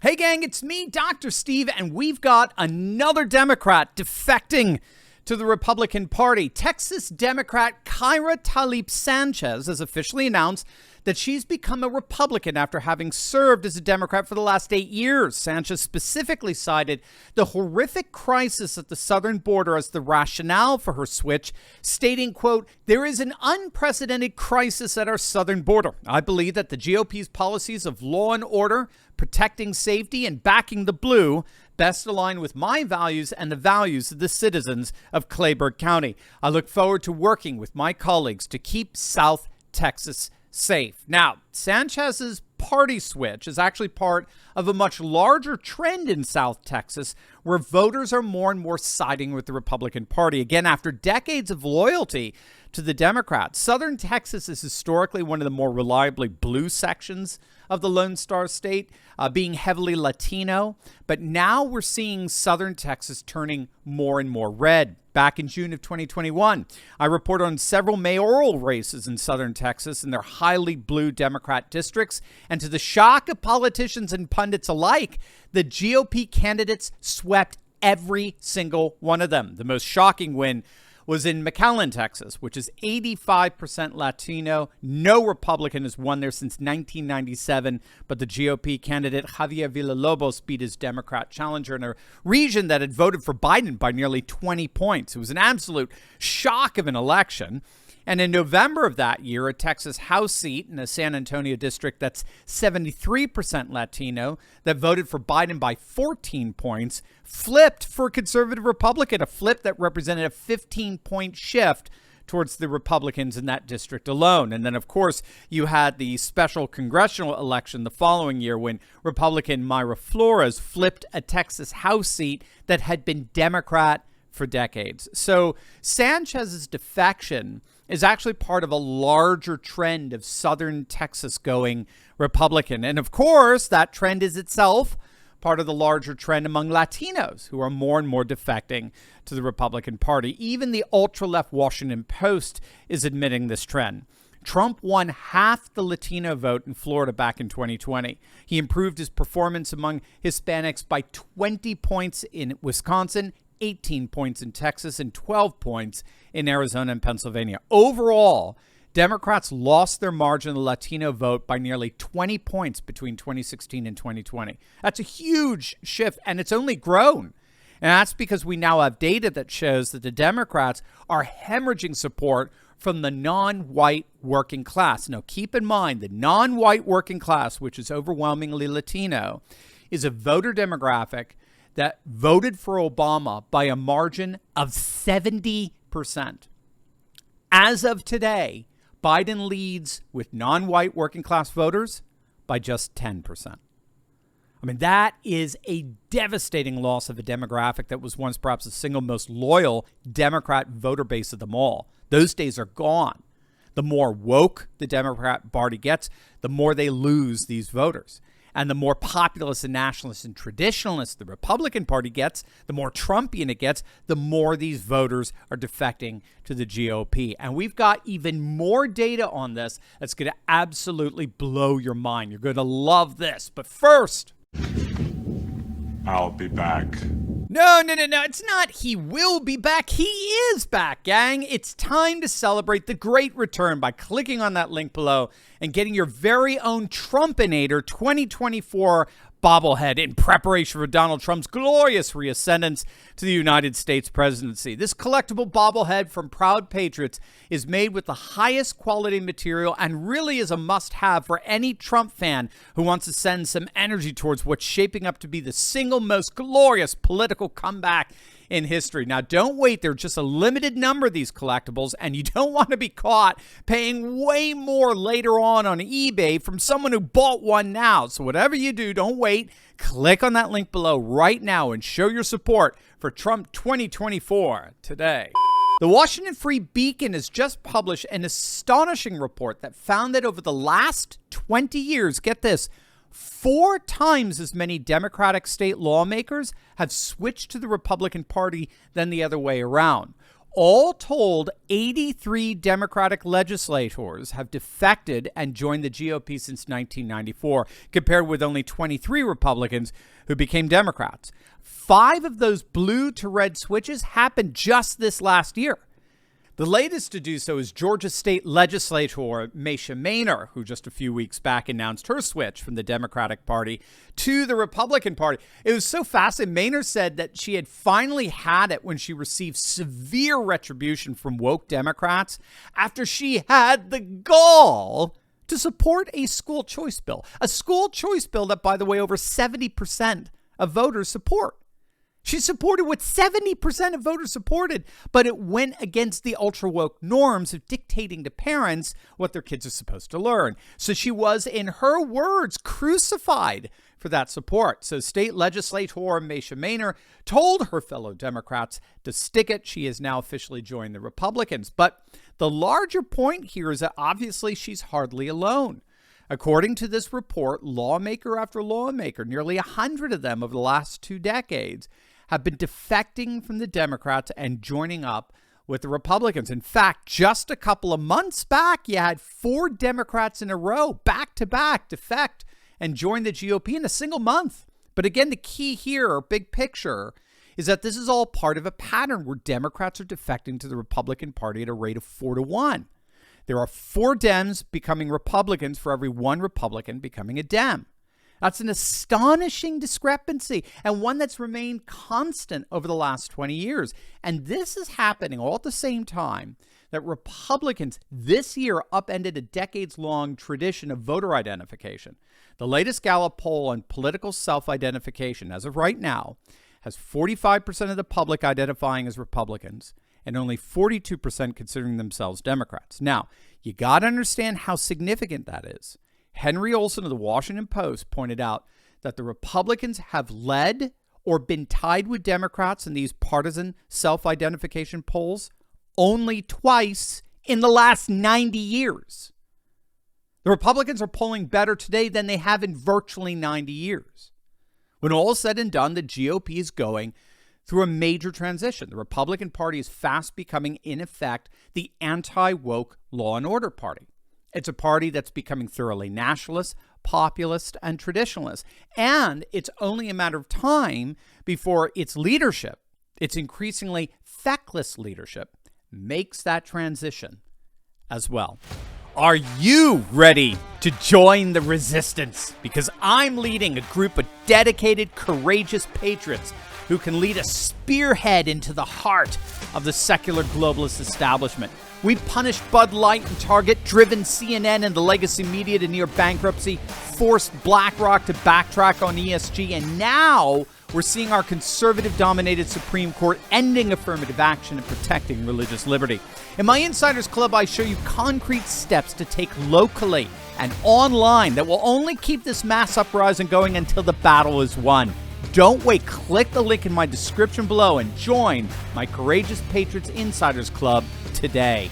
Hey gang, it's me, Dr. Steve, and we've got another Democrat defecting to the Republican Party. Texas Democrat Kyra Talib Sanchez has officially announced that she's become a Republican after having served as a Democrat for the last 8 years. Sanchez specifically cited the horrific crisis at the southern border as the rationale for her switch, stating, quote, "There is an unprecedented crisis at our southern border. I believe that the GOP's policies of law and order, protecting safety, and backing the blue best align with my values and the values of the citizens of Clayburgh County. I look forward to working with my colleagues to keep South Texas safe." Now, Sanchez's party switch is actually part of a much larger trend in South Texas where voters are more and more siding with the Republican Party. Again, after decades of loyalty to the Democrats, Southern Texas is historically one of the more reliably blue sections of the Lone Star State, being heavily Latino. But now we're seeing Southern Texas turning more and more red. Back in June of 2021, I reported on several mayoral races in Southern Texas and their highly blue Democrat districts. And to the shock of politicians and pundits alike, the GOP candidates swept every single one of them. The most shocking win was in McAllen, Texas, which is 85% Latino. No Republican has won there since 1997, but the GOP candidate Javier Villalobos beat his Democrat challenger in a region that had voted for Biden by nearly 20 points. It was an absolute shock of an election. And in November of that year, a Texas House seat in a San Antonio district that's 73% Latino that voted for Biden by 14 points flipped for a conservative Republican, a flip that represented a 15-point shift towards the Republicans in that district alone. And then, of course, you had the special congressional election the following year when Republican Mayra Flores flipped a Texas House seat that had been Democrat for decades. So Sanchez's defection is actually part of a larger trend of Southern Texas going Republican. And of course, that trend is itself part of the larger trend among Latinos who are more and more defecting to the Republican Party. Even the ultra-left Washington Post is admitting this trend. Trump won half the Latino vote in Florida back in 2020. He improved his performance among Hispanics by 20 points in Wisconsin, 18 points in Texas, and 12 points in Arizona and Pennsylvania. Overall, Democrats lost their margin of the Latino vote by nearly 20 points between 2016 and 2020. That's a huge shift, and it's only grown. And that's because we now have data that shows that the Democrats are hemorrhaging support from the non-white working class. Now, keep in mind, the non-white working class, which is overwhelmingly Latino, is a voter demographic that voted for Obama by a margin of 70%. As of today, Biden leads with non-white working class voters by just 10%. I mean, that is a devastating loss of a demographic that was once perhaps the single most loyal Democrat voter base of them all. Those days are gone. The more woke the Democrat Party gets, the more they lose these voters. And the more populist and nationalist and traditionalist the Republican Party gets, the more Trumpian it gets, the more these voters are defecting to the GOP. And we've got even more data on this that's going to absolutely blow your mind. You're going to love this. But first, I'll be back. No, it's not. He will be back. He is back, gang. It's time to celebrate the great return by clicking on that link below and getting your very own Trumpinator 2024 bobblehead in preparation for Donald Trump's glorious reascendance to the United States presidency. This collectible bobblehead from Proud Patriots is made with the highest quality material and really is a must-have for any Trump fan who wants to send some energy towards what's shaping up to be the single most glorious political comeback in history. Now, don't wait. There are just a limited number of these collectibles, and you don't want to be caught paying way more later on eBay from someone who bought one now. So whatever you do, don't wait. Click on that link below right now and show your support for Trump 2024 today. The Washington Free Beacon has just published an astonishing report that found that over the last 20 years, get this, 4 times as many Democratic state lawmakers have switched to the Republican Party than the other way around. All told, 83 Democratic legislators have defected and joined the GOP since 1994, compared with only 23 Republicans who became Democrats. 5 of those blue to red switches happened just this last year. The latest to do so is Georgia State Legislator Mesha Mainor, who just a few weeks back announced her switch from the Democratic Party to the Republican Party. It was so fascinating. Mainor said that she had finally had it when she received severe retribution from woke Democrats after she had the gall to support a school choice bill. A school choice bill that, by the way, over 70% of voters support. She supported what 70% of voters supported, but it went against the ultra-woke norms of dictating to parents what their kids are supposed to learn. So she was, in her words, crucified for that support. So state legislator Mesha Mainor told her fellow Democrats to stick it. She has now officially joined the Republicans. But the larger point here is that obviously she's hardly alone. According to this report, lawmaker after lawmaker, nearly 100 of them over the last 2 decades, have been defecting from the Democrats and joining up with the Republicans. In fact, just a couple of months back, you had 4 Democrats in a row, back-to-back, defect and join the GOP in a single month. But again, the key here, or big picture, is that this is all part of a pattern where Democrats are defecting to the Republican Party at a rate of 4-to-1. There are 4 Dems becoming Republicans for every 1 Republican becoming a Dem. That's an astonishing discrepancy, and one that's remained constant over the last 20 years. And this is happening all at the same time that Republicans this year upended a decades-long tradition of voter identification. The latest Gallup poll on political self-identification, as of right now, has 45% of the public identifying as Republicans and only 42% considering themselves Democrats. Now, you got to understand how significant that is. Henry Olsen of the Washington Post pointed out that the Republicans have led or been tied with Democrats in these partisan self-identification polls only twice in the last 90 years. The Republicans are polling better today than they have in virtually 90 years. When all is said and done, the GOP is going through a major transition. The Republican Party is fast becoming, in effect, the anti-woke law and order party. It's a party that's becoming thoroughly nationalist, populist, and traditionalist. And it's only a matter of time before its leadership, its increasingly feckless leadership, makes that transition as well. Are you ready to join the resistance? Because I'm leading a group of dedicated, courageous patriots who can lead a spearhead into the heart of the secular globalist establishment. We punished Bud Light and Target, driven CNN and the legacy media to near bankruptcy, forced BlackRock to backtrack on ESG, and now we're seeing our conservative-dominated Supreme Court ending affirmative action and protecting religious liberty. In my Insiders Club, I show you concrete steps to take locally and online that will only keep this mass uprising going until the battle is won. Don't wait. Click the link in my description below and join my Courageous Patriots Insiders Club today.